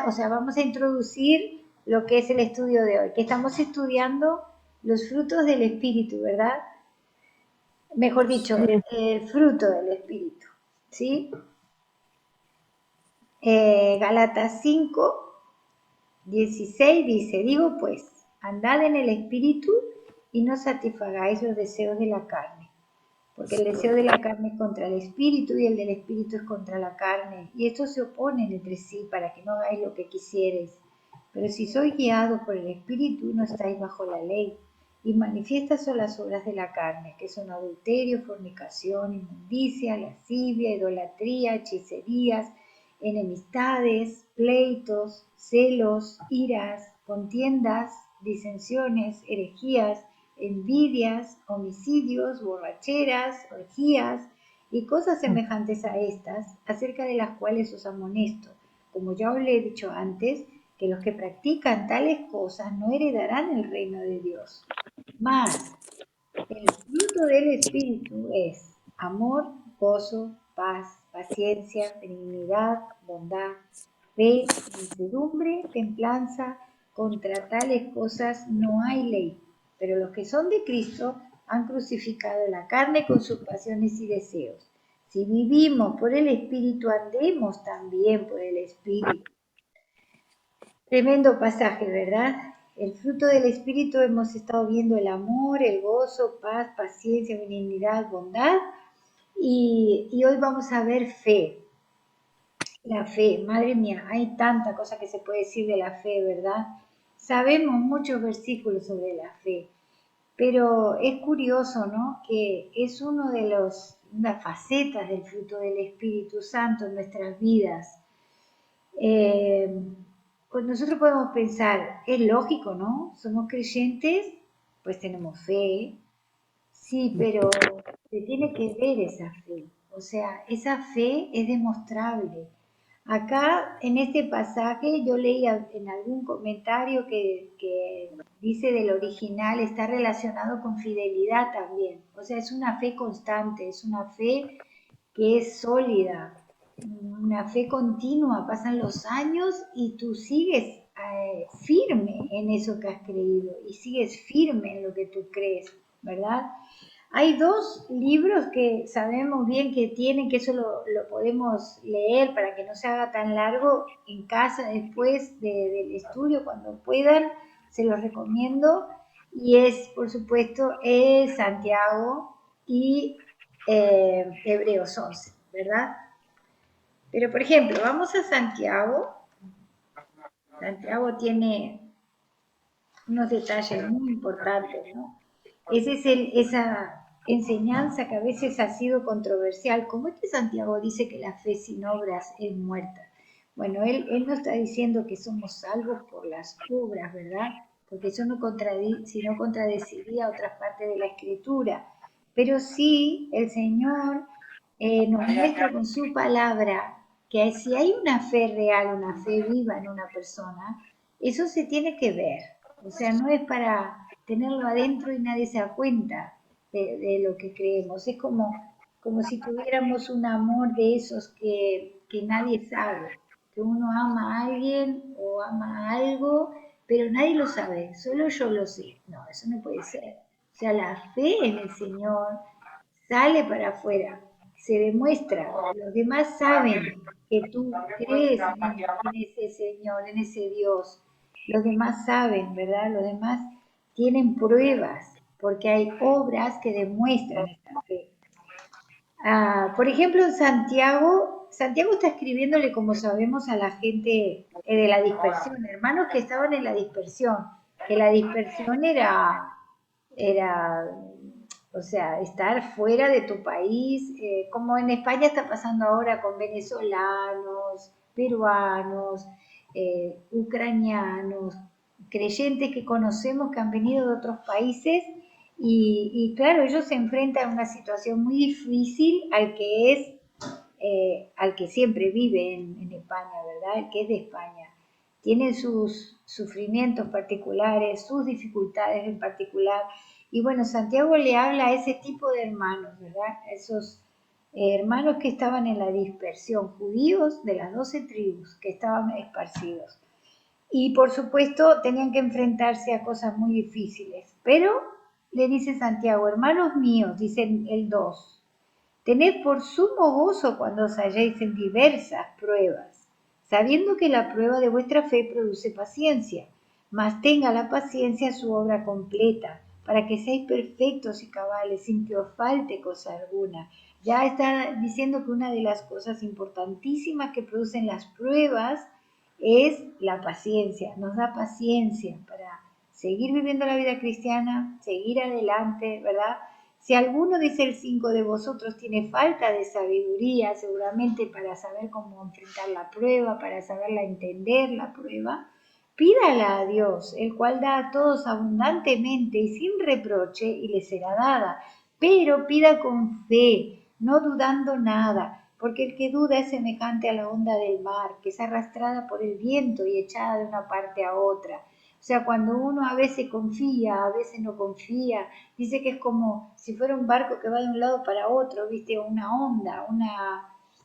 o sea, vamos a introducir lo que es el estudio de hoy, que estamos estudiando los frutos del Espíritu, ¿verdad? Mejor dicho, Sí. el fruto del Espíritu, ¿sí? Gálatas 5:16 dice, digo pues, andad en el Espíritu y no satisfagáis los deseos de la carne, porque el deseo de la carne es contra el Espíritu y el del Espíritu es contra la carne, y estos se oponen entre sí para que no hagáis lo que quisierais. Pero si sois guiados por el Espíritu, no estáis bajo la ley. Y manifiestas son las obras de la carne, que son adulterio, fornicación, inmundicia, lascivia, idolatría, hechicerías, enemistades, pleitos, celos, iras, contiendas, disensiones, herejías, envidias, homicidios, borracheras, orgías y cosas semejantes a estas, acerca de las cuales os amonesto, como ya os le he dicho antes, que los que practican tales cosas no heredarán el reino de Dios. Mas el fruto del Espíritu es amor, gozo, paz, paciencia, benignidad, bondad, fe, mansedumbre, templanza. Contra tales cosas no hay ley. Pero los que son de Cristo han crucificado la carne con sus pasiones y deseos. Si vivimos por el Espíritu, andemos también por el Espíritu. Tremendo pasaje, ¿verdad? El fruto del Espíritu hemos estado viendo el amor, el gozo, paz, paciencia, benignidad, bondad. Y hoy vamos a ver fe. La fe, madre mía, hay tanta cosa que se puede decir de la fe, ¿verdad? Sabemos muchos versículos sobre la fe, pero es curioso, ¿no? Que es uno de las facetas del fruto del Espíritu Santo en nuestras vidas. Eh, pues nosotros podemos pensar, es lógico, ¿no? Somos creyentes, pues tenemos fe, sí, pero se tiene que ver esa fe, o sea, esa fe es demostrable. Acá en este pasaje yo leía en algún comentario que dice del original está relacionado con fidelidad también, o sea, es una fe constante, es una fe que es sólida, una fe continua, pasan los años y tú sigues firme en eso que has creído y sigues firme en lo que tú crees, ¿verdad? Hay dos libros que sabemos bien que tienen, que eso lo podemos leer para que no se haga tan largo en casa después del estudio, cuando puedan, se los recomiendo. Y es, por supuesto, Santiago y Hebreos 11, ¿verdad? Pero, por ejemplo, vamos a Santiago. Santiago tiene unos detalles muy importantes, ¿no? Esa enseñanza que a veces ha sido controversial. ¿Cómo es que Santiago dice que la fe sin obras es muerta? Bueno, él no está diciendo que somos salvos por las obras, ¿verdad? Porque eso no contradeciría otras partes de la Escritura. Pero sí, el Señor nos muestra con su palabra que si hay una fe real, una fe viva en una persona, eso se tiene que ver. O sea, no es para tenerlo adentro y nadie se da cuenta de lo que creemos. Es como si tuviéramos un amor de esos que nadie sabe, que uno ama a alguien o ama a algo, pero nadie lo sabe, solo yo lo sé. No, eso no puede ser. O sea, la fe en el Señor sale para afuera, se demuestra, los demás saben que tú crees en ese Señor, en ese Dios, los demás saben, ¿verdad? Los demás tienen pruebas, porque hay obras que demuestran esta fe. Por ejemplo, en Santiago está escribiéndole, como sabemos, a la gente de la dispersión, hermanos que estaban en la dispersión, que la dispersión era o sea, estar fuera de tu país, como en España está pasando ahora con venezolanos, peruanos, ucranianos, creyentes que conocemos que han venido de otros países y claro, ellos se enfrentan a una situación muy difícil al que siempre vive en España, ¿verdad? El que es de España. Tienen sus sufrimientos particulares, sus dificultades en particular. Y bueno, Santiago le habla a ese tipo de hermanos, ¿verdad? hermanos que estaban en la dispersión, judíos de las 12 tribus que estaban esparcidos. Y por supuesto tenían que enfrentarse a cosas muy difíciles. Pero le dice Santiago, hermanos míos, dice el 2, tened por sumo gozo cuando os halléis en diversas pruebas, sabiendo que la prueba de vuestra fe produce paciencia, mas tenga la paciencia su obra completa, para que seáis perfectos y cabales, sin que os falte cosa alguna. Ya está diciendo que una de las cosas importantísimas que producen las pruebas es la paciencia, nos da paciencia para seguir viviendo la vida cristiana, seguir adelante, ¿verdad? Si alguno, dice el 5, de vosotros tiene falta de sabiduría, seguramente para saber cómo enfrentar la prueba, para saberla entender la prueba, pídala a Dios, el cual da a todos abundantemente y sin reproche y le será dada. Pero pida con fe, no dudando nada, porque el que duda es semejante a la onda del mar, que es arrastrada por el viento y echada de una parte a otra. O sea, cuando uno a veces confía, a veces no confía, dice que es como si fuera un barco que va de un lado para otro, ¿viste? Una onda,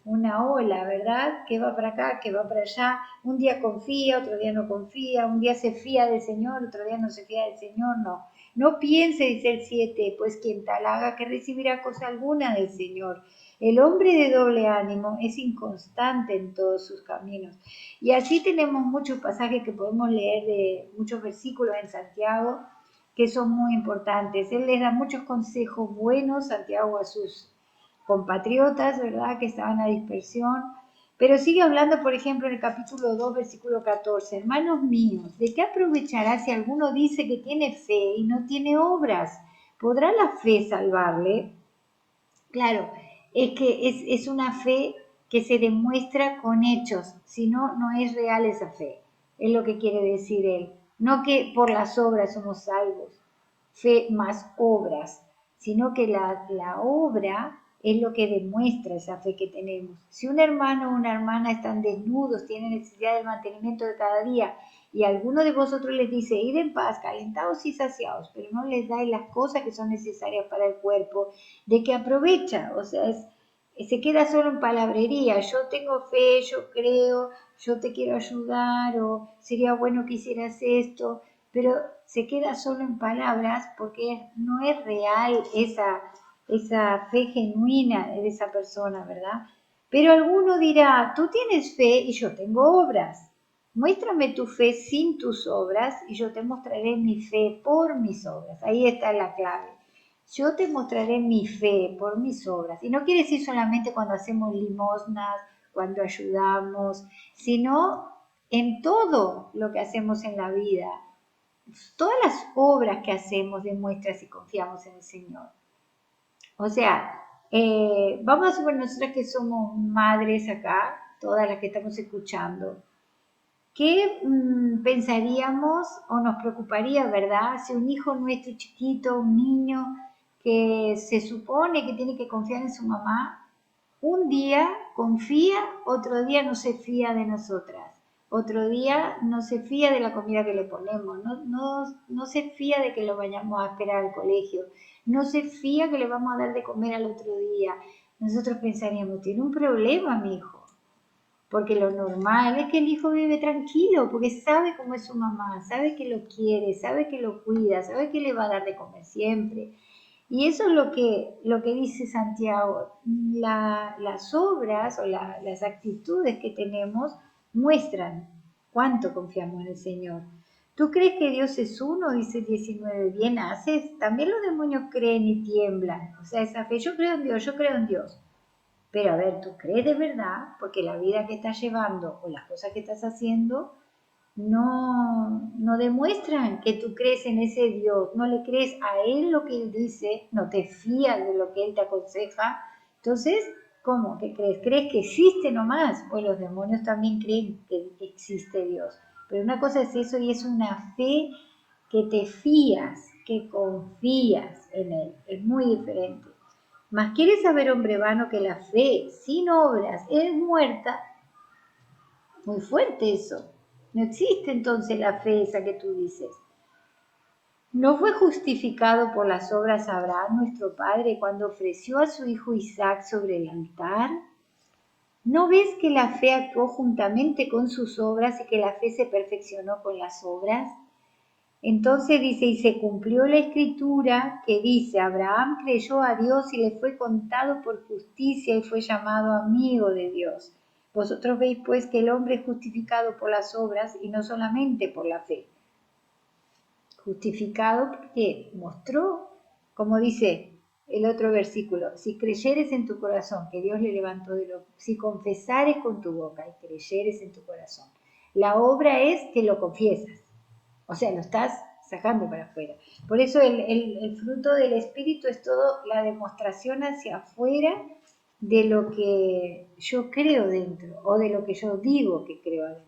una ola, ¿verdad? Que va para acá, que va para allá. Un día confía, otro día no confía, un día se fía del Señor, otro día no se fía del Señor, no. No piense, dice el 7, pues quien tal haga que recibirá cosa alguna del Señor. El hombre de doble ánimo es inconstante en todos sus caminos. Y así tenemos muchos pasajes que podemos leer de muchos versículos en Santiago que son muy importantes. Él les da muchos consejos buenos, Santiago, a sus compatriotas, ¿verdad?, que estaban a dispersión. Pero sigue hablando, por ejemplo, en el capítulo 2, versículo 14, hermanos míos, ¿de qué aprovechará si alguno dice que tiene fe y no tiene obras? ¿Podrá la fe salvarle? Claro, es que es una fe que se demuestra con hechos, si no, no es real esa fe, es lo que quiere decir él. No que por las obras somos salvos, fe más obras, sino que la obra es lo que demuestra esa fe que tenemos. Si un hermano o una hermana están desnudos, tienen necesidad del mantenimiento de cada día, y alguno de vosotros les dice, id en paz, calentados y saciados, pero no les dais las cosas que son necesarias para el cuerpo, ¿de qué aprovecha? O sea, se queda solo en palabrería, yo tengo fe, yo creo, yo te quiero ayudar, o sería bueno que hicieras esto, pero se queda solo en palabras porque no es real esa fe genuina de esa persona, ¿verdad? Pero alguno dirá, tú tienes fe y yo tengo obras. Muéstrame tu fe sin tus obras y yo te mostraré mi fe por mis obras. Ahí está la clave. Yo te mostraré mi fe por mis obras. Y no quiere decir solamente cuando hacemos limosnas, cuando ayudamos, sino en todo lo que hacemos en la vida. Todas las obras que hacemos demuestran si confiamos en el Señor. O sea, vamos a suponer nosotras que somos madres acá, todas las que estamos escuchando. ¿Qué pensaríamos o nos preocuparía, verdad, si un hijo nuestro chiquito, un niño que se supone que tiene que confiar en su mamá, un día confía, otro día no se fía de nosotras, otro día no se fía de la comida que le ponemos, no se fía de que lo vayamos a esperar al colegio, no se fía que le vamos a dar de comer al otro día? Nosotros pensaríamos, tiene un problema mi hijo. Porque lo normal es que el hijo vive tranquilo, porque sabe cómo es su mamá, sabe que lo quiere, sabe que lo cuida, sabe que le va a dar de comer siempre. Y eso es lo que dice Santiago. Las obras o las actitudes que tenemos muestran cuánto confiamos en el Señor. ¿Tú crees que Dios es uno? Dice 19. Bien haces. También los demonios creen y tiemblan. O sea, esa fe, yo creo en Dios, yo creo en Dios. Pero a ver, ¿tú crees de verdad? Porque la vida que estás llevando o las cosas que estás haciendo no demuestran que tú crees en ese Dios, no le crees a Él lo que Él dice, no te fías de lo que Él te aconseja. Entonces, ¿cómo? ¿Qué crees? ¿Crees que existe nomás? Pues los demonios también creen que existe Dios. Pero una cosa es eso y es una fe que te fías, que confías en Él. Es muy diferente. Mas quiere saber, hombre vano, que la fe sin obras es muerta. Muy fuerte eso. No existe entonces la fe esa que tú dices. ¿No fue justificado por las obras Abraham, nuestro padre, cuando ofreció a su hijo Isaac sobre el altar? ¿No ves que la fe actuó juntamente con sus obras y que la fe se perfeccionó con las obras? Entonces dice, y se cumplió la escritura que dice, Abraham creyó a Dios y le fue contado por justicia y fue llamado amigo de Dios. Vosotros veis pues que el hombre es justificado por las obras y no solamente por la fe. Justificado porque mostró, como dice el otro versículo, si creyeres en tu corazón que Dios le levantó de los, si confesares con tu boca y creyeres en tu corazón, la obra es que lo confiesas, o sea, lo estás sacando para afuera. Por eso el fruto del Espíritu es todo la demostración hacia afuera de lo que yo creo dentro o de lo que yo digo que creo adentro.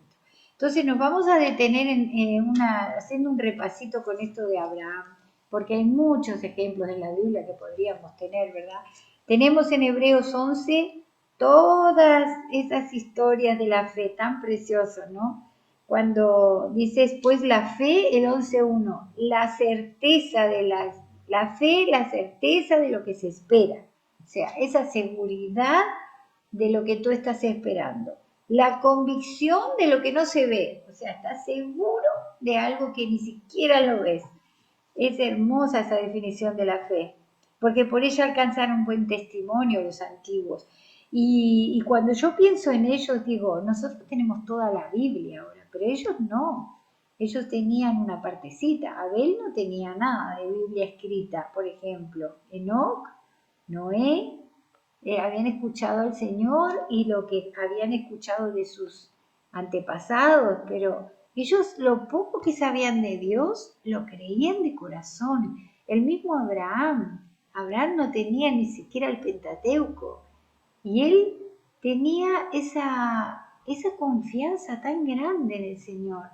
Entonces nos vamos a detener haciendo un repasito con esto de Abraham, porque hay muchos ejemplos en la Biblia que podríamos tener, ¿verdad? Tenemos en Hebreos 11 todas esas historias de la fe tan preciosas, ¿no? Cuando dices, pues la fe, el 11.1, la certeza de la fe, la certeza de lo que se espera. O sea, esa seguridad de lo que tú estás esperando. La convicción de lo que no se ve. O sea, estás seguro de algo que ni siquiera lo ves. Es hermosa esa definición de la fe, porque por ella alcanzaron buen testimonio los antiguos. Y cuando yo pienso en ellos, digo, nosotros tenemos toda la Biblia ahora, pero ellos no. Ellos tenían una partecita. Abel no tenía nada de Biblia escrita, por ejemplo. Enoc, Noé, habían escuchado al Señor y lo que habían escuchado de sus antepasados, pero ellos lo poco que sabían de Dios lo creían de corazón. El mismo Abraham no tenía ni siquiera el Pentateuco y él tenía esa confianza tan grande en el Señor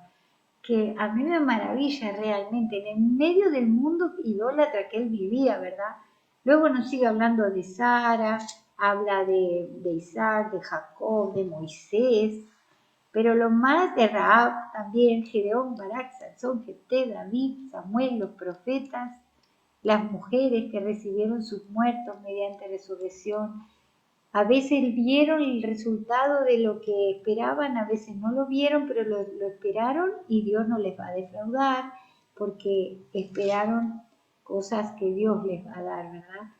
que a mí me maravilla realmente, en el medio del mundo idólatra que él vivía, ¿verdad? Luego nos sigue hablando de Sara, habla de Isaac, de Jacob, de Moisés, pero lo más de Rahab también, Gedeón, Barak, Sansón, Jefté, David, Samuel, los profetas, las mujeres que recibieron sus muertos mediante resurrección. A veces vieron el resultado de lo que esperaban, a veces no lo vieron, pero lo esperaron y Dios no les va a defraudar porque esperaron cosas que Dios les va a dar, ¿verdad?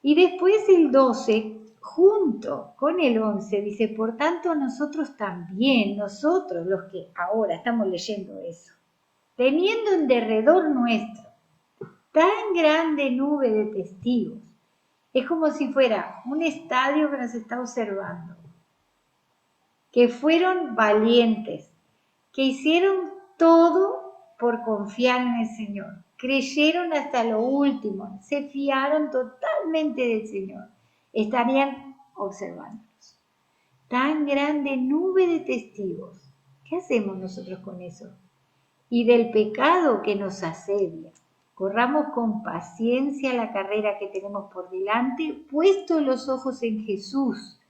Y después el 12, junto con el 11, dice, por tanto nosotros también, nosotros los que ahora estamos leyendo eso, teniendo en derredor nuestro tan grande nube de testigos, es como si fuera un estadio que nos está observando, que fueron valientes, que hicieron todo por confiar en el Señor, creyeron hasta lo último, se fiaron totalmente del Señor, estarían observándonos. Tan grande nube de testigos, ¿qué hacemos nosotros con eso? Y del pecado que nos asedia. Corramos con paciencia la carrera que tenemos por delante, puestos los ojos en Jesús,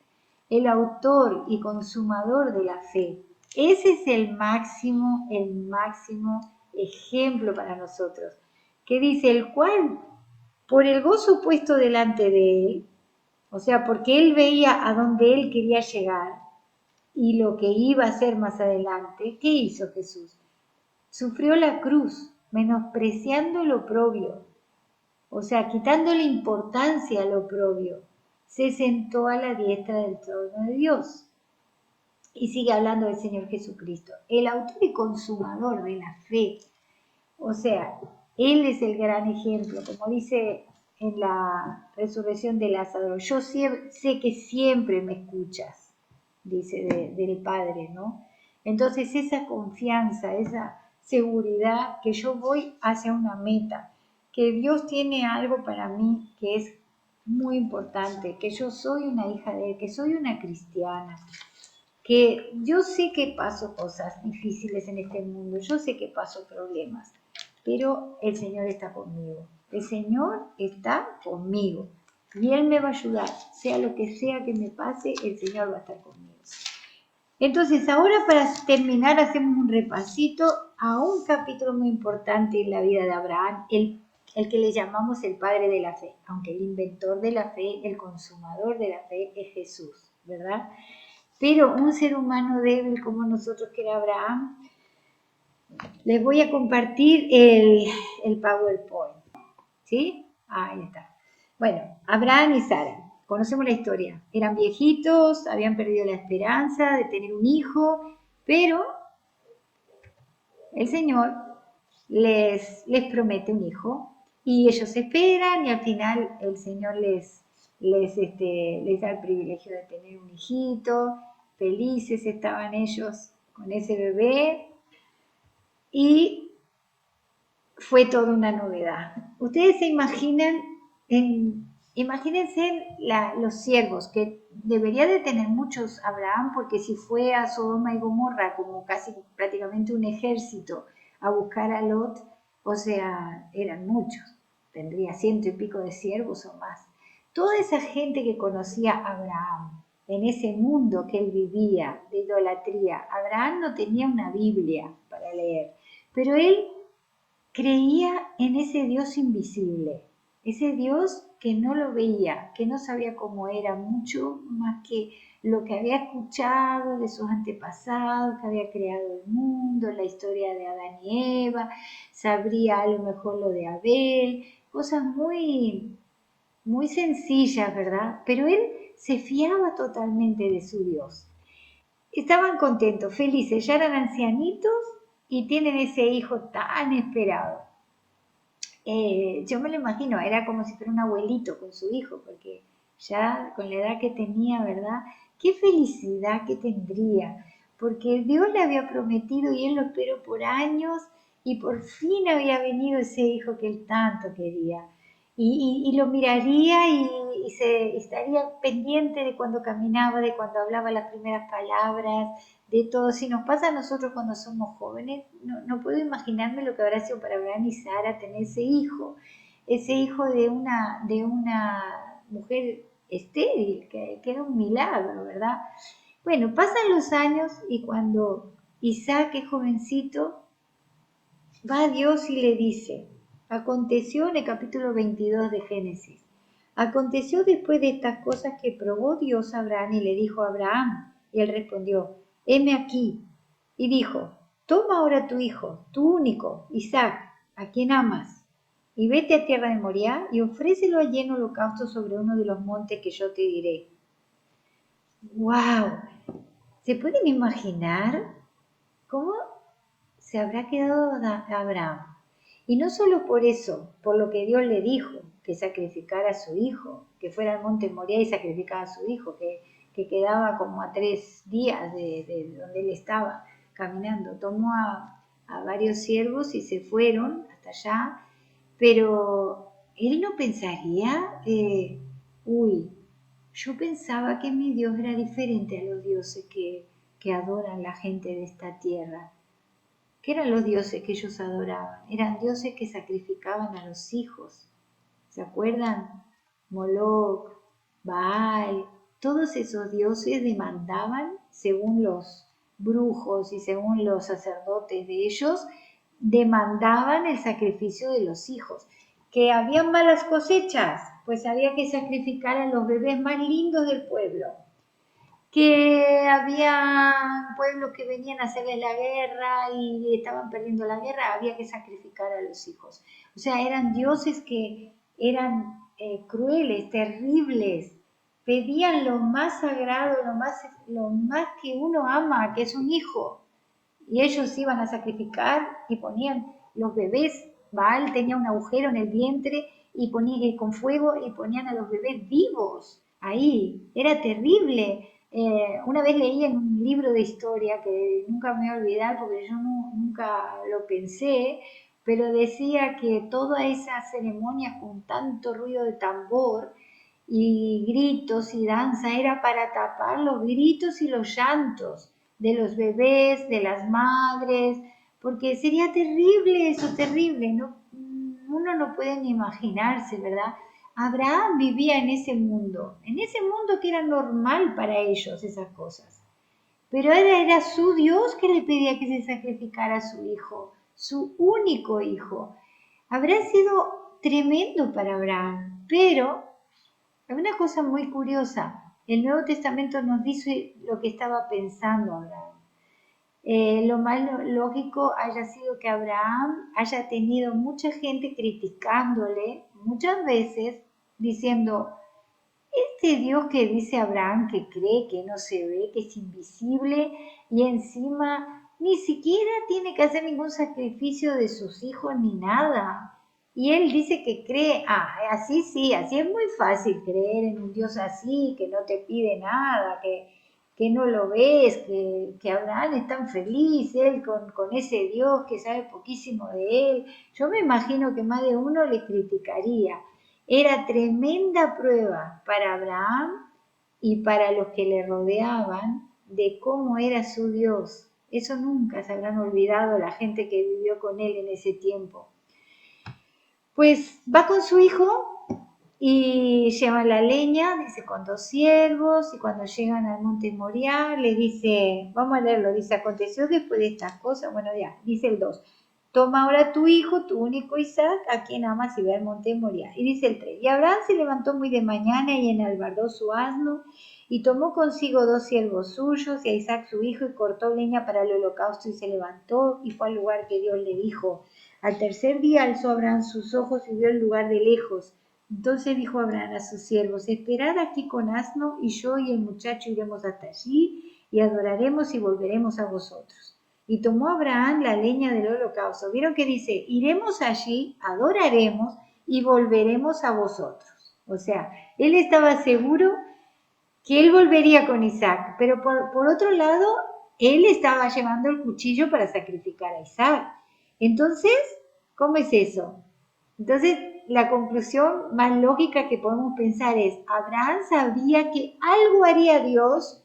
el autor y consumador de la fe. Ese es el máximo ejemplo para nosotros. Que dice, el cual, por el gozo puesto delante de él, o sea, porque él veía a dónde él quería llegar y lo que iba a hacer más adelante, ¿qué hizo Jesús? Sufrió la cruz, menospreciando lo oprobio, o sea, quitándole importancia a lo oprobio, se sentó a la diestra del trono de Dios. Y sigue hablando del Señor Jesucristo, el autor y consumador de la fe. O sea, Él es el gran ejemplo, como dice en la resurrección de Lázaro, yo sé que siempre me escuchas, dice del Padre, ¿no? Entonces esa confianza, esa seguridad que yo voy hacia una meta, que Dios tiene algo para mí que es muy importante, que yo soy una hija de Él, que soy una cristiana, que yo sé que paso cosas difíciles en este mundo, yo sé que paso problemas, pero el Señor está conmigo, el Señor está conmigo y Él me va a ayudar, sea lo que sea que me pase, el Señor va a estar conmigo. Entonces, ahora para terminar, hacemos un repasito a un capítulo muy importante en la vida de Abraham, el que le llamamos el padre de la fe, aunque el inventor de la fe, el consumador de la fe es Jesús, ¿verdad? Pero un ser humano débil como nosotros que era Abraham, les voy a compartir el PowerPoint, ¿sí? Ahí está. Bueno, Abraham y Sara. Conocemos la historia. Eran viejitos, habían perdido la esperanza de tener un hijo, pero el Señor les promete un hijo y ellos esperan y al final el Señor les da el privilegio de tener un hijito. Felices estaban ellos con ese bebé y fue toda una novedad. Ustedes se imaginan, imagínense los siervos, que debería de tener muchos Abraham, porque si fue a Sodoma y Gomorra como casi prácticamente un ejército a buscar a Lot, o sea, eran muchos, tendría 100 y pico de siervos o más. Toda esa gente que conocía a Abraham, en ese mundo que él vivía de idolatría, Abraham no tenía una Biblia para leer, pero él creía en ese Dios invisible, ese Dios que no lo veía, que no sabía cómo era, mucho más que lo que había escuchado de sus antepasados, que había creado el mundo, la historia de Adán y Eva, sabría a lo mejor lo de Abel, cosas muy, muy sencillas, ¿verdad? Pero él se fiaba totalmente de su Dios. Estaban contentos, felices, ya eran ancianitos y tienen ese hijo tan esperado. Yo me lo imagino, era como si fuera un abuelito con su hijo, porque ya con la edad que tenía, ¿verdad? Qué felicidad que tendría, porque Dios le había prometido y él lo esperó por años y por fin había venido ese hijo que él tanto quería. Y lo miraría y estaría pendiente de cuando caminaba, de cuando hablaba las primeras palabras, de todo. Si nos pasa a nosotros cuando somos jóvenes, no puedo imaginarme lo que habrá sido para Abraham y Sara tener ese hijo de una mujer estéril, que era un milagro, ¿verdad? Bueno, pasan los años y cuando Isaac es jovencito, va a Dios y le dice, aconteció en el capítulo 22 de Génesis, aconteció después de estas cosas que probó Dios a Abraham y le dijo a Abraham, y él respondió, heme aquí, y dijo, toma ahora tu hijo, tu único, Isaac, a quien amas, y vete a tierra de Moriah y ofrécelo allí en holocausto sobre uno de los montes que yo te diré. ¡Wow! ¿Se pueden imaginar cómo se habrá quedado Abraham? Y no solo por eso, por lo que Dios le dijo, que sacrificara a su hijo, que fuera al monte Moriah y sacrificara a su hijo, que quedaba como a 3 días de donde él estaba caminando. Tomó a varios siervos y se fueron hasta allá, pero él no pensaría, uy, yo pensaba que mi Dios era diferente a los dioses que adoran la gente de esta tierra. ¿Qué eran los dioses que ellos adoraban? Eran dioses que sacrificaban a los hijos. ¿Se acuerdan? Moloch, Baal, todos esos dioses demandaban, según los brujos y según los sacerdotes de ellos, demandaban el sacrificio de los hijos. Que habían malas cosechas, pues había que sacrificar a los bebés más lindos del pueblo, que había pueblos que venían a hacerles la guerra y estaban perdiendo la guerra, había que sacrificar a los hijos. O sea, eran dioses que eran crueles, terribles, pedían lo más sagrado, lo más que uno ama, que es un hijo. Y ellos iban a sacrificar y ponían los bebés, Baal tenía un agujero en el vientre y ponía con fuego y ponían a los bebés vivos ahí. Era terrible. Una vez leí en un libro de historia que nunca me voy a olvidar porque yo nunca lo pensé, pero decía que toda esa ceremonia con tanto ruido de tambor y gritos y danza era para tapar los gritos y los llantos de los bebés, de las madres, porque sería terrible eso, terrible, ¿no? Uno no puede ni imaginarse, ¿verdad? Abraham vivía en ese mundo que era normal para ellos esas cosas. pero ahora era su Dios que le pedía que se sacrificara a su hijo, su único hijo. Habrá sido tremendo para Abraham, pero hay una cosa muy curiosa. El Nuevo Testamento nos dice lo que estaba pensando Abraham. Lo más lógico haya sido que Abraham haya tenido mucha gente criticándole muchas veces, diciendo, este Dios que dice Abraham que cree, que no se ve, que es invisible y encima ni siquiera tiene que hacer ningún sacrificio de sus hijos ni nada. Y él dice que cree, así sí, así es muy fácil creer en un Dios así, que no te pide nada, que no lo ves, que Abraham es tan feliz, él con ese Dios que sabe poquísimo de él. Yo me imagino que más de uno le criticaría. Era tremenda prueba para Abraham y para los que le rodeaban de cómo era su Dios. Eso nunca se habrán olvidado la gente que vivió con él en ese tiempo. Pues va con su hijo y lleva la leña, dice, con 2 siervos, y cuando llegan al monte Moriah, le dice, vamos a leerlo, dice, aconteció después de estas cosas, bueno ya, dice el 2, toma ahora tu hijo, tu único Isaac, a quien amas y ve al monte Moriah. Y dice el 3, y Abraham se levantó muy de mañana y enalbardó su asno, y tomó consigo 2 siervos suyos y a Isaac su hijo, y cortó leña para el holocausto, y se levantó y fue al lugar que Dios le dijo. Al tercer día alzó Abraham sus ojos y vio el lugar de lejos. Entonces dijo Abraham a sus siervos, esperad aquí con asno, y yo y el muchacho iremos hasta allí, y adoraremos y volveremos a vosotros. Y tomó Abraham la leña del holocausto. ¿Vieron que dice? Iremos allí, adoraremos y volveremos a vosotros. O sea, él estaba seguro que él volvería con Isaac, pero por otro lado, él estaba llevando el cuchillo para sacrificar a Isaac. Entonces, ¿cómo es eso? Entonces, la conclusión más lógica que podemos pensar es, Abraham sabía que algo haría Dios,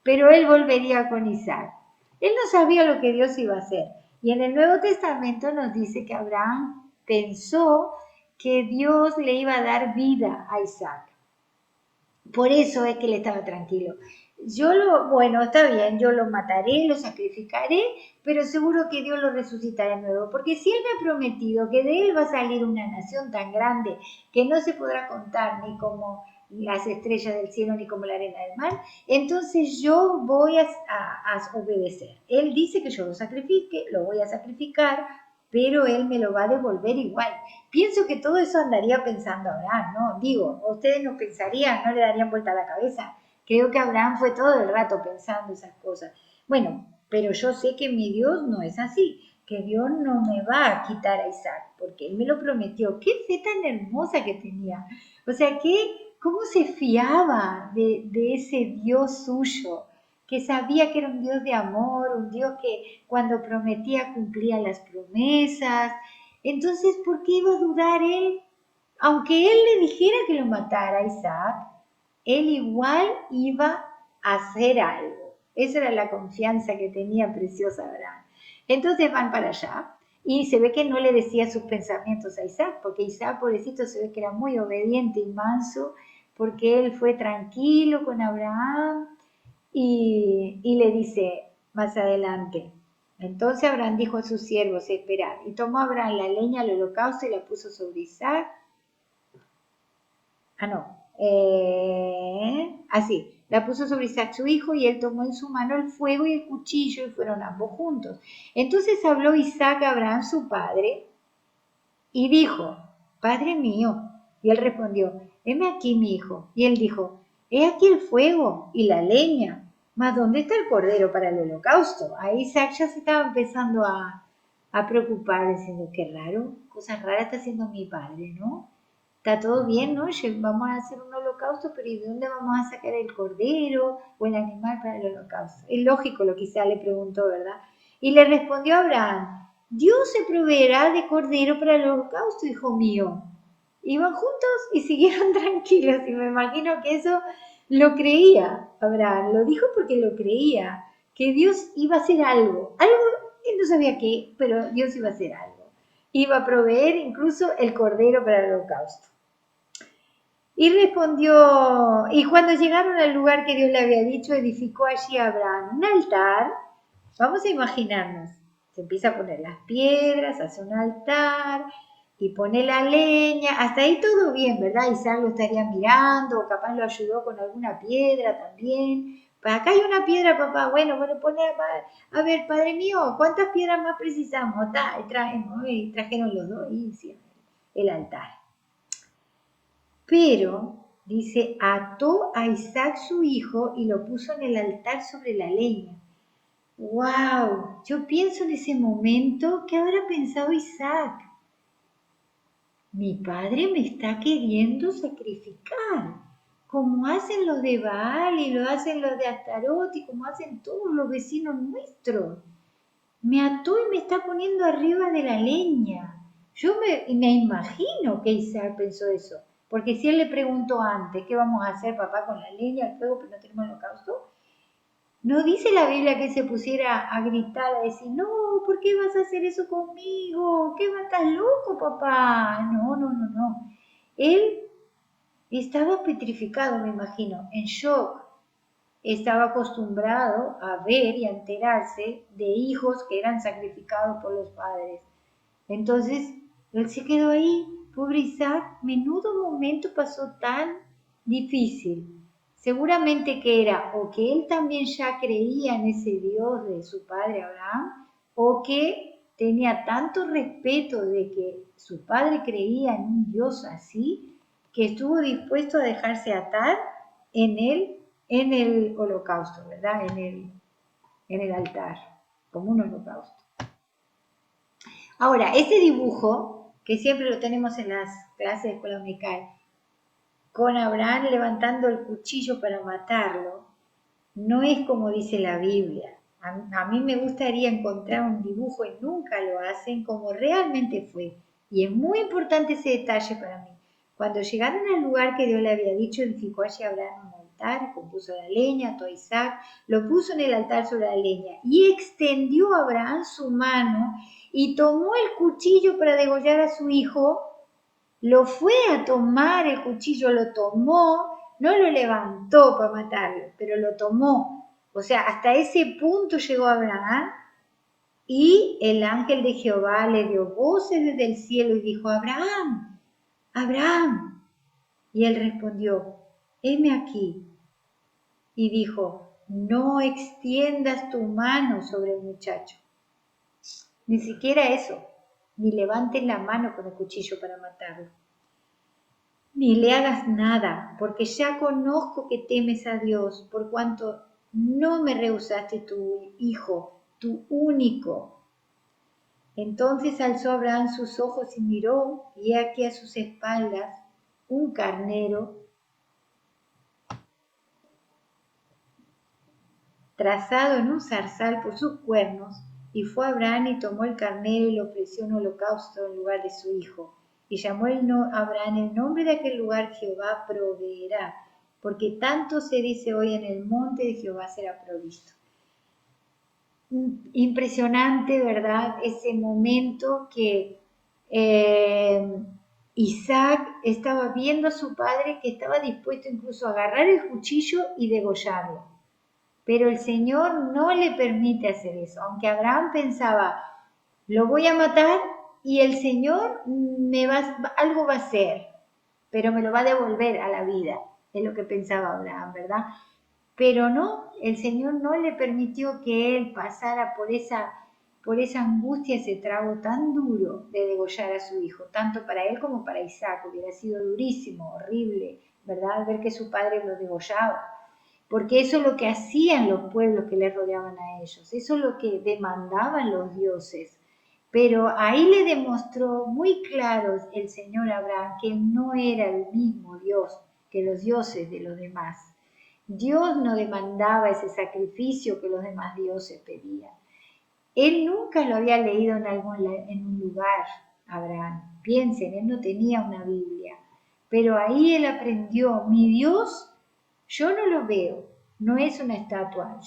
pero él volvería con Isaac. Él no sabía lo que Dios iba a hacer. Y en el Nuevo Testamento nos dice que Abraham pensó que Dios le iba a dar vida a Isaac. Por eso es que él estaba tranquilo. Bueno, está bien, yo lo mataré, lo sacrificaré, pero seguro que Dios lo resucitará de nuevo, porque si Él me ha prometido que de Él va a salir una nación tan grande que no se podrá contar ni como las estrellas del cielo ni como la arena del mar, entonces yo voy a obedecer. Él dice que yo lo sacrifique, lo voy a sacrificar, pero Él me lo va a devolver igual. Pienso que todo eso andaría pensando Abraham, ¿no? Digo, ustedes no pensarían, no le darían vuelta a la cabeza. Creo que Abraham fue todo el rato pensando esas cosas. Bueno, pero yo sé que mi Dios no es así, que Dios no me va a quitar a Isaac, porque Él me lo prometió. Qué fe tan hermosa que tenía. O sea, cómo se fiaba de ese Dios suyo, que sabía que era un Dios de amor, un Dios que cuando prometía cumplía las promesas. Entonces, ¿por qué iba a dudar él? Aunque él le dijera que lo matara a Isaac, él igual iba a hacer algo. Esa era la confianza que tenía preciosa Abraham. Entonces van para allá y se ve que no le decía sus pensamientos a Isaac, porque Isaac, pobrecito, se ve que era muy obediente y manso, porque él fue tranquilo con Abraham y le dice más adelante, entonces Abraham dijo a sus siervos, esperad, y tomó Abraham la leña al holocausto y la puso sobre Isaac. Así, la puso sobre Isaac su hijo y él tomó en su mano el fuego y el cuchillo y fueron ambos juntos. Entonces habló Isaac a Abraham su padre y dijo, Padre mío. Y él respondió, heme aquí mi hijo. Y él dijo, he aquí el fuego y la leña, mas ¿dónde está el cordero para el holocausto? Ahí Isaac ya se estaba empezando a preocupar, diciendo, qué raro, cosas raras está haciendo mi padre, ¿no? Está todo bien, ¿no? Vamos a hacer un holocausto, pero ¿y de dónde vamos a sacar el cordero o el animal para el holocausto? Es lógico lo que Isaac le preguntó, ¿verdad? Y le respondió Abraham, Dios se proveerá de cordero para el holocausto, hijo mío. Iban juntos y siguieron tranquilos y me imagino que eso lo creía Abraham, lo dijo porque lo creía, que Dios iba a hacer algo, él no sabía qué, pero Dios iba a hacer algo. Iba a proveer incluso el cordero para el holocausto. Y respondió, y cuando llegaron al lugar que Dios le había dicho, edificó allí Abraham un altar. Vamos a imaginarnos, se empieza a poner las piedras, hace un altar y pone la leña, hasta ahí todo bien, ¿verdad? Isaac lo estaría mirando, o capaz lo ayudó con alguna piedra también. Pues acá hay una piedra, papá, bueno, pone, a ver, padre mío, ¿cuántas piedras más precisamos? Y trajeron los dos y hicieron el altar. Pero, dice, ató a Isaac su hijo y lo puso en el altar sobre la leña. ¡Wow! Yo pienso en ese momento, ¿qué habrá pensado Isaac? Mi padre me está queriendo sacrificar, como hacen los de Baal y lo hacen los de Astarot y como hacen todos los vecinos nuestros. Me ató y me está poniendo arriba de la leña. Yo me imagino que Isaac pensó eso, porque si él le preguntó antes, ¿qué vamos a hacer, papá, con la leña, el fuego, pero no tenemos holocausto? No dice la Biblia que se pusiera a gritar, a decir, no, ¿por qué vas a hacer eso conmigo? ¿Qué vas, estás loco, papá? No, no, no, no. Él estaba petrificado, me imagino, en shock. Estaba acostumbrado a ver y a enterarse de hijos que eran sacrificados por los padres. Entonces, él se quedó ahí, pobre Isaac, menudo momento pasó tan difícil. Seguramente que era o que él también ya creía en ese Dios de su padre Abraham, o que tenía tanto respeto de que su padre creía en un Dios así, que estuvo dispuesto a dejarse atar en el holocausto, ¿verdad? En el altar, como un holocausto. Ahora, ese dibujo, que siempre lo tenemos en las clases de escuela dominical, con Abraham levantando el cuchillo para matarlo, no es como dice la Biblia. A mí me gustaría encontrar un dibujo y nunca lo hacen como realmente fue. Y es muy importante ese detalle para mí. Cuando llegaron al lugar que Dios le había dicho, edificó allí Abraham un altar, compuso la leña, ató a Isaac, lo puso en el altar sobre la leña y extendió a Abraham su mano y tomó el cuchillo para degollar a su hijo. Lo fue a tomar, el cuchillo lo tomó, no lo levantó para matarlo, pero lo tomó. O sea, hasta ese punto llegó Abraham y el ángel de Jehová le dio voces desde el cielo y dijo, Abraham, Abraham. Y él respondió, heme aquí. Y dijo, no extiendas tu mano sobre el muchacho. Ni siquiera eso, ni levantes la mano con el cuchillo para matarlo. Ni le hagas nada, porque ya conozco que temes a Dios, por cuanto no me rehusaste tu hijo, tu único. Entonces alzó Abraham sus ojos y miró, y aquí a sus espaldas un carnero trazado en un zarzal por sus cuernos, y fue Abraham y tomó el carnero y lo ofreció en holocausto en lugar de su hijo. Y llamó Abraham el nombre de aquel lugar, Jehová proveerá, porque tanto se dice hoy, en el monte de Jehová será provisto. Impresionante, ¿verdad? Ese momento que Isaac estaba viendo a su padre, que estaba dispuesto incluso a agarrar el cuchillo y degollarlo. Pero el Señor no le permite hacer eso, aunque Abraham pensaba, lo voy a matar y el Señor algo va a hacer, pero me lo va a devolver a la vida, es lo que pensaba Abraham, ¿verdad? Pero no, el Señor no le permitió que él pasara por esa angustia, ese trago tan duro de degollar a su hijo, tanto para él como para Isaac. Hubiera sido durísimo, horrible, ¿verdad? Ver que su padre lo degollaba. Porque eso es lo que hacían los pueblos que le rodeaban a ellos, eso es lo que demandaban los dioses. Pero ahí le demostró muy claro el Señor Abraham que él no era el mismo Dios que los dioses de los demás. Dios no demandaba ese sacrificio que los demás dioses pedían. Él nunca lo había leído en un lugar, Abraham. Piensen, él no tenía una Biblia. Pero ahí él aprendió, mi Dios, yo no lo veo, no es una estatua,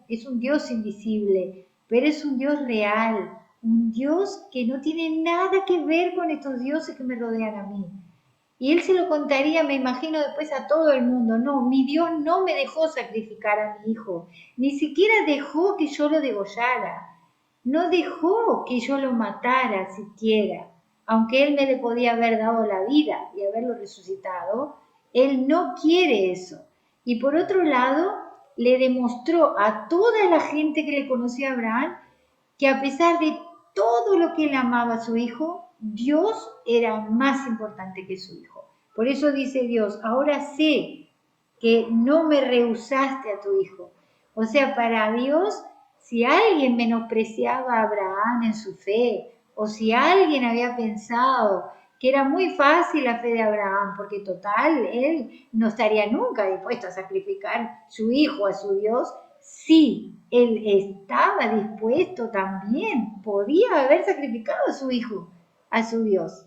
es un Dios invisible, pero es un Dios real, un Dios que no tiene nada que ver con estos dioses que me rodean a mí. Y él se lo contaría, me imagino, después a todo el mundo. No, mi Dios no me dejó sacrificar a mi hijo, ni siquiera dejó que yo lo degollara, no dejó que yo lo matara siquiera, aunque él me le podía haber dado la vida y haberlo resucitado, él no quiere eso. Y por otro lado, le demostró a toda la gente que le conocía a Abraham que a pesar de todo lo que él amaba a su hijo, Dios era más importante que su hijo. Por eso dice Dios, ahora sé que no me rehusaste a tu hijo. O sea, para Dios, si alguien menospreciaba a Abraham en su fe, o si alguien había pensado que era muy fácil la fe de Abraham, porque total, él no estaría nunca dispuesto a sacrificar su hijo a su Dios, sí, él estaba dispuesto también, podía haber sacrificado a su hijo, a su Dios,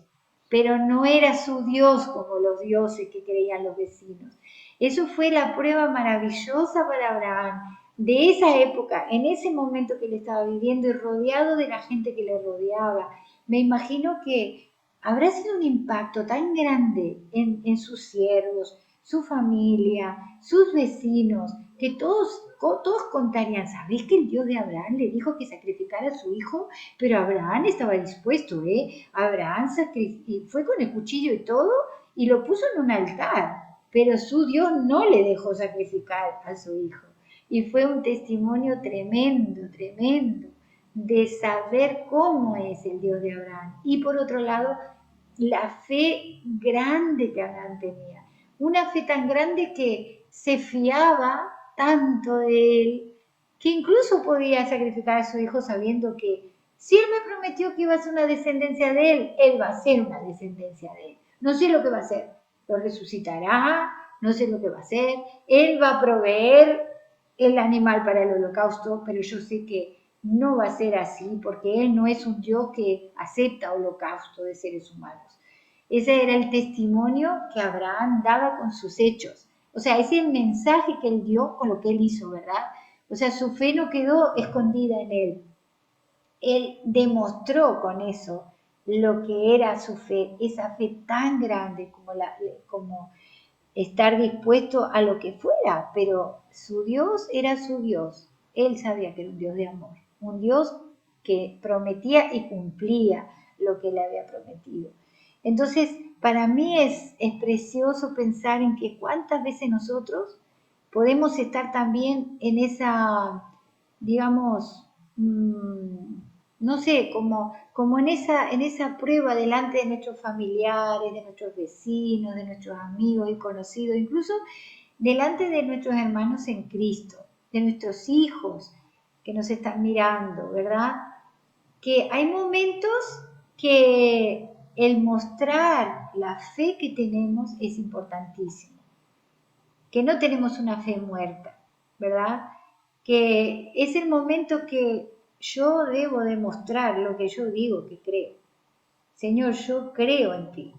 pero no era su Dios como los dioses que creían los vecinos. Eso fue la prueba maravillosa para Abraham de esa época, en ese momento que él estaba viviendo y rodeado de la gente que le rodeaba. Me imagino que habrá sido un impacto tan grande en sus siervos, su familia, sus vecinos, que todos contarían, ¿sabés que el Dios de Abraham le dijo que sacrificara a su hijo? Pero Abraham estaba dispuesto, ¿eh? Abraham fue con el cuchillo y todo y lo puso en un altar, pero su Dios no le dejó sacrificar a su hijo. Y fue un testimonio tremendo, tremendo, de saber cómo es el Dios de Abraham. Y por otro lado, la fe grande que Abraham tenía. Una fe tan grande que se fiaba tanto de él, que incluso podía sacrificar a su hijo sabiendo que si él me prometió que iba a ser una descendencia de él, él va a ser una descendencia de él. No sé lo que va a hacer, lo resucitará, no sé lo que va a hacer, él va a proveer el animal para el holocausto, pero yo sé que no va a ser así porque él no es un Dios que acepta holocausto de seres humanos. Ese era el testimonio que Abraham daba con sus hechos. O sea, ese es el mensaje que él dio con lo que él hizo, ¿verdad? O sea, su fe no quedó escondida en él. Él demostró con eso lo que era su fe, esa fe tan grande como estar dispuesto a lo que fuera, pero su Dios era su Dios. Él sabía que era un Dios de amor, un Dios que prometía y cumplía lo que le había prometido. Entonces, para mí es precioso pensar en que cuántas veces nosotros podemos estar también en esa, digamos, no sé, como en esa prueba delante de nuestros familiares, de nuestros vecinos, de nuestros amigos y conocidos, incluso delante de nuestros hermanos en Cristo, de nuestros hijos que nos están mirando, ¿verdad? Que hay momentos que el mostrar la fe que tenemos es importantísimo, que no tenemos una fe muerta, ¿verdad? Que es el momento que yo debo demostrar lo que yo digo que creo. Señor, yo creo en ti.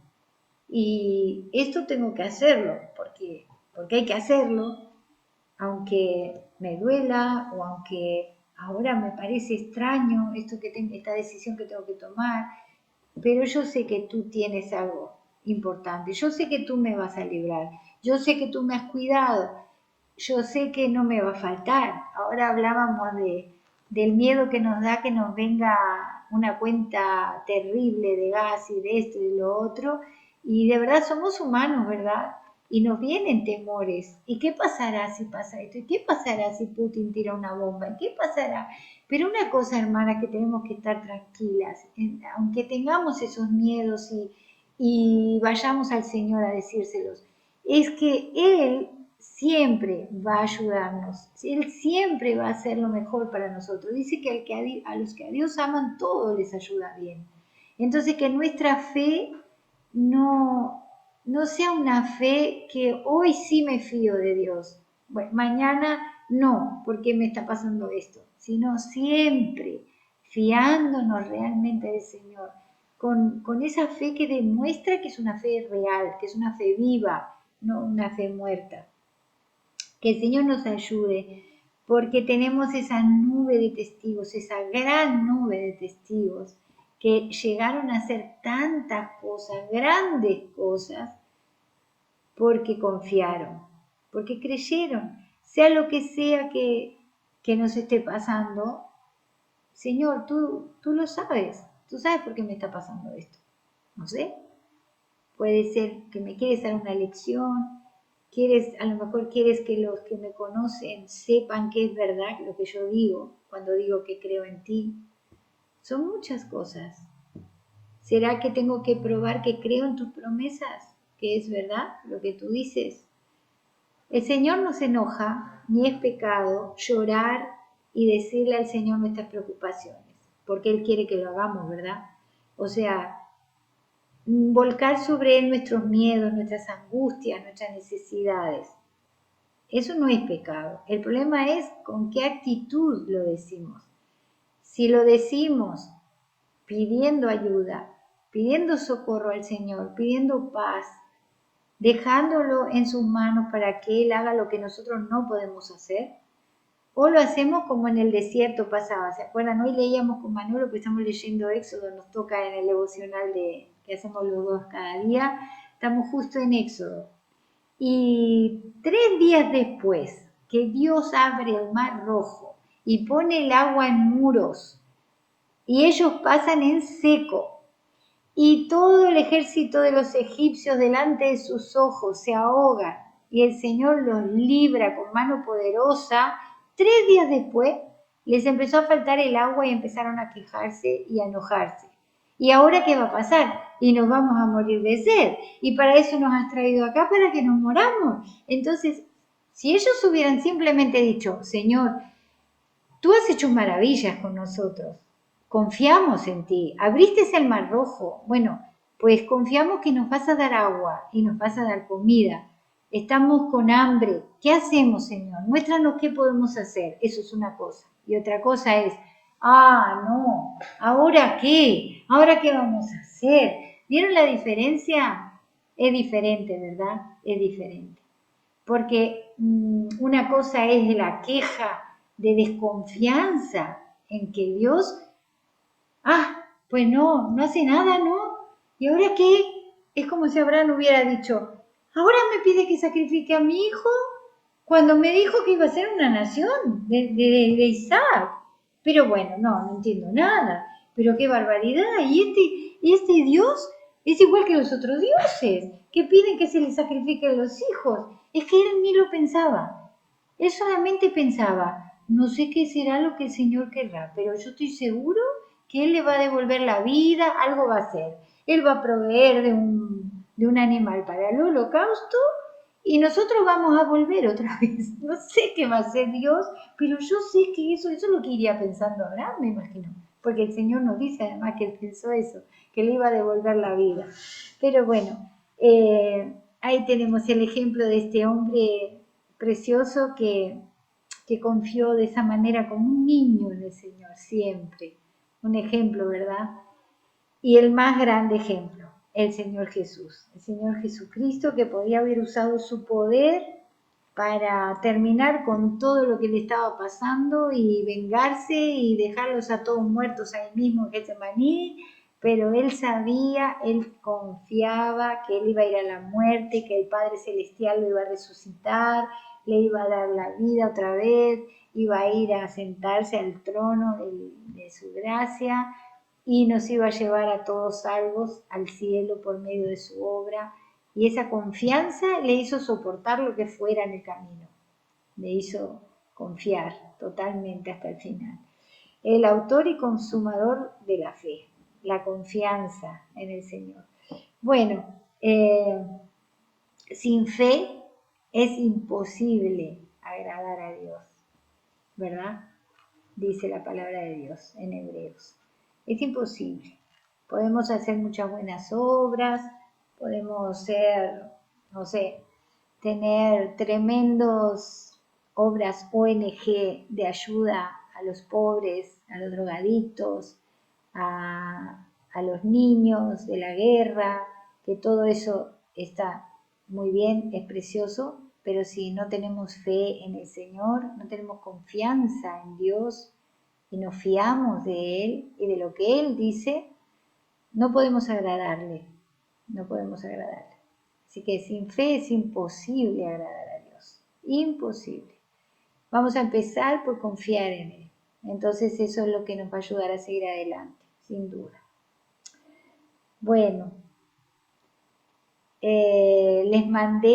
Y esto tengo que hacerlo, porque hay que hacerlo, aunque me duela o aunque ahora me parece extraño esta decisión que tengo que tomar, pero yo sé que tú tienes algo importante, yo sé que tú me vas a librar, yo sé que tú me has cuidado, yo sé que no me va a faltar. Ahora hablábamos del miedo que nos da que nos venga una cuenta terrible de gas y de esto y de lo otro, y de verdad somos humanos, ¿verdad? Y nos vienen temores. ¿Y qué pasará si pasa esto? ¿Y qué pasará si Putin tira una bomba? ¿Y qué pasará? Pero una cosa, hermana, que tenemos que estar tranquilas, aunque tengamos esos miedos y vayamos al Señor a decírselos, es que Él siempre va a ayudarnos, Él siempre va a hacer lo mejor para nosotros. Dice que a los que a Dios aman, todo les ayuda bien. Entonces, que nuestra fe no sea una fe que hoy sí me fío de Dios, bueno, mañana no, porque me está pasando esto, sino siempre fiándonos realmente del Señor, con esa fe que demuestra que es una fe real, que es una fe viva, no una fe muerta. Que el Señor nos ayude, porque tenemos esa nube de testigos, esa gran nube de testigos que llegaron a hacer tantas cosas, grandes cosas, porque confiaron, porque creyeron. Sea lo que sea que nos esté pasando, Señor, tú lo sabes. Tú sabes por qué me está pasando esto. No sé. Puede ser que me quieres dar una lección. A lo mejor quieres que los que me conocen sepan que es verdad lo que yo digo cuando digo que creo en ti. Son muchas cosas. ¿Será que tengo que probar que creo en tus promesas? ¿Que es verdad lo que tú dices? El Señor no se enoja, ni es pecado llorar y decirle al Señor nuestras preocupaciones, porque Él quiere que lo hagamos, ¿verdad? O sea, volcar sobre Él nuestros miedos, nuestras angustias, nuestras necesidades. Eso no es pecado. El problema es con qué actitud lo decimos. Si lo decimos pidiendo ayuda, pidiendo socorro al Señor, pidiendo paz, dejándolo en sus manos para que Él haga lo que nosotros no podemos hacer, o lo hacemos como en el desierto pasaba. ¿Se acuerdan? Hoy leíamos con Manolo, que estamos leyendo Éxodo, nos toca en el devocional que hacemos los dos cada día, estamos justo en Éxodo. Y 3 días después que Dios abre el mar rojo y pone el agua en muros, y ellos pasan en seco, y todo el ejército de los egipcios delante de sus ojos se ahogan, y el Señor los libra con mano poderosa. 3 días después les empezó a faltar el agua y empezaron a quejarse y a enojarse. ¿Y ahora qué va a pasar? Y nos vamos a morir de sed. Y para eso nos has traído acá, para que nos moramos. Entonces, si ellos hubieran simplemente dicho, Señor, tú has hecho maravillas con nosotros, confiamos en ti, abriste el mar rojo, bueno, pues confiamos que nos vas a dar agua y nos vas a dar comida, estamos con hambre, ¿qué hacemos, Señor? Muéstranos qué podemos hacer, eso es una cosa. Y otra cosa es, no, ¿ahora qué? ¿Ahora qué vamos a hacer? ¿Vieron la diferencia? Es diferente, ¿verdad? Es diferente. Porque una cosa es la queja de desconfianza en que Dios, pues no hace nada, ¿no? ¿Y ahora qué? Es como si Abraham hubiera dicho, ¿ahora me pide que sacrifique a mi hijo? Cuando me dijo que iba a ser una nación de Isaac. Pero bueno, no entiendo nada. Pero qué barbaridad. Y este Dios es igual que los otros dioses, que piden que se les sacrifiquen los hijos. Es que él ni lo pensaba. Él solamente pensaba, no sé qué será lo que el Señor querrá, pero yo estoy seguro que Él le va a devolver la vida, algo va a hacer. Él va a proveer de un animal para el holocausto y nosotros vamos a volver otra vez. No sé qué va a hacer Dios, pero yo sé que eso es lo que iría pensando Abraham, me imagino. Porque el Señor nos dice además que Él pensó eso, que le iba a devolver la vida. Pero bueno, ahí tenemos el ejemplo de este hombre precioso que confió de esa manera como un niño en el Señor, siempre. Un ejemplo, ¿verdad? Y el más grande ejemplo, el Señor Jesús. El Señor Jesucristo, que podía haber usado su poder para terminar con todo lo que le estaba pasando y vengarse y dejarlos a todos muertos ahí mismo en Getsemaní, pero él sabía, él confiaba que él iba a ir a la muerte, que el Padre Celestial lo iba a resucitar, le iba a dar la vida otra vez, iba a ir a sentarse al trono de su gracia y nos iba a llevar a todos salvos al cielo por medio de su obra. Y esa confianza le hizo soportar lo que fuera en el camino. Le hizo confiar totalmente hasta el final. El autor y consumador de la fe, la confianza en el Señor. Bueno, sin fe es imposible agradar a Dios, ¿verdad? Dice la palabra de Dios en Hebreos. Es imposible. Podemos hacer muchas buenas obras, podemos ser, no sé, tener tremendas obras ONG de ayuda a los pobres, a los drogadictos, a los niños de la guerra, que todo eso está muy bien, es precioso, pero si no tenemos fe en el Señor, no tenemos confianza en Dios y nos fiamos de Él y de lo que Él dice, no podemos agradarle, no podemos agradarle. Así que sin fe es imposible agradar a Dios. Imposible. Vamos a empezar por confiar en Él. Entonces eso es lo que nos va a ayudar a seguir adelante, sin duda. Bueno, les mandé